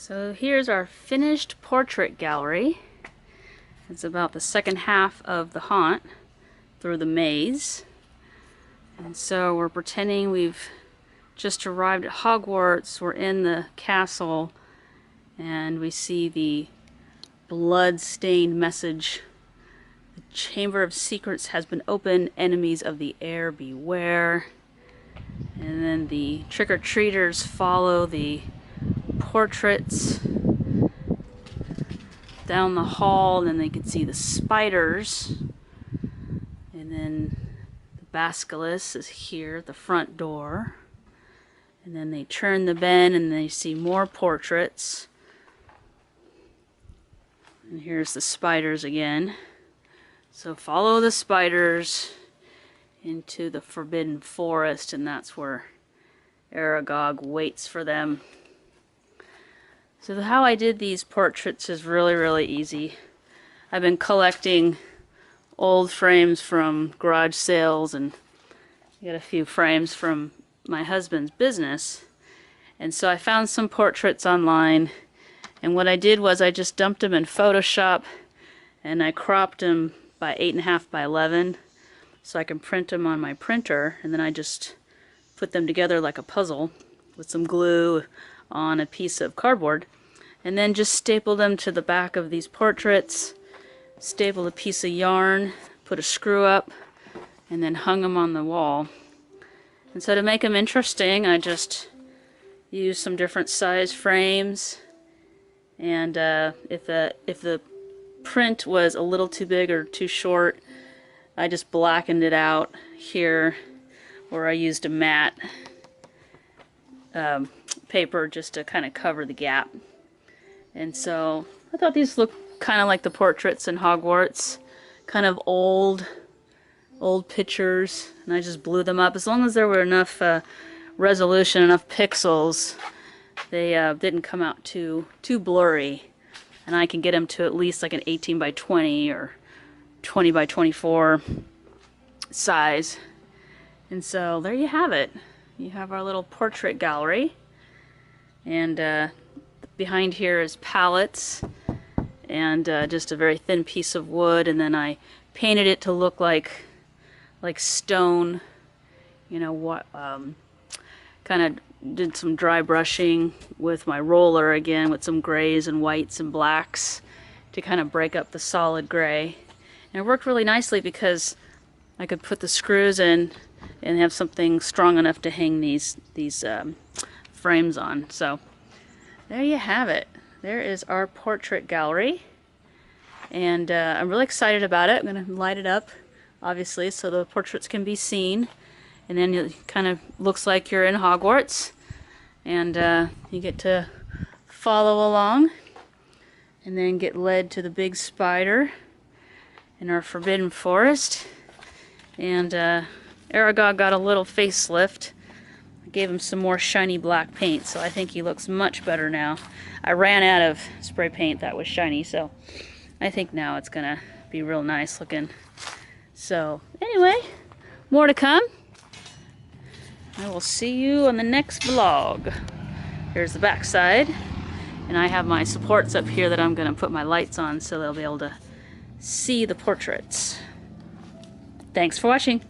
So here's our finished portrait gallery. It's about the second half of the haunt through the maze. And so we're pretending we've just arrived at Hogwarts. We're in the castle and we see the blood-stained message. The Chamber of Secrets has been opened. Enemies of the air beware. And then the trick-or-treaters follow the portraits down the hall, and then they can see the spiders. And then the basilisk is here at the front door. And then they turn the bend and they see more portraits. And here's the spiders again. So follow the spiders into the Forbidden Forest, and that's where Aragog waits for them. So how I did these portraits is really easy. I've been collecting old frames from garage sales, and I got a few frames from my husband's business. And so I found some portraits online, and what I did was I just dumped them in Photoshop and I cropped them by 8.5 by 11 so I can print them on my printer, and then I just put them together like a puzzle with some glue on a piece of cardboard, and then just stapled them to the back of these portraits, stapled a piece of yarn, put a screw up, and then hung them on the wall. And so to make them interesting, I just used some different size frames, and if the print was a little too big or too short, I just blackened it out here, or I used a matte paper just to kind of cover the gap. And so I thought these looked kind of like the portraits in Hogwarts, kind of old pictures, and I just blew them up. As long as there were enough resolution, enough pixels, they didn't come out too blurry, and I can get them to at least like an 18 by 20 or 20 by 24 size. And so there you have it. You have our little portrait gallery, and behind here is palettes and just a very thin piece of wood, and then I painted it to look like stone, you know, what kind of did some dry brushing with my roller again with some grays and whites and blacks to kind of break up the solid gray. And it worked really nicely because I could put the screws in and have something strong enough to hang these frames on. So there you have it. There is our portrait gallery, and I'm really excited about it. I'm going to light it up, obviously, so the portraits can be seen, and then it kind of looks like you're in Hogwarts, and you get to follow along and then get led to the big spider in our Forbidden Forest. And Aragog got a little facelift. I gave him some more shiny black paint, so I think he looks much better now. I ran out of spray paint that was shiny, so I think now it's gonna be real nice looking. So anyway, more to come. I will see you on the next vlog. Here's the back side, and I have my supports up here that I'm gonna put my lights on so they'll be able to see the portraits. Thanks for watching.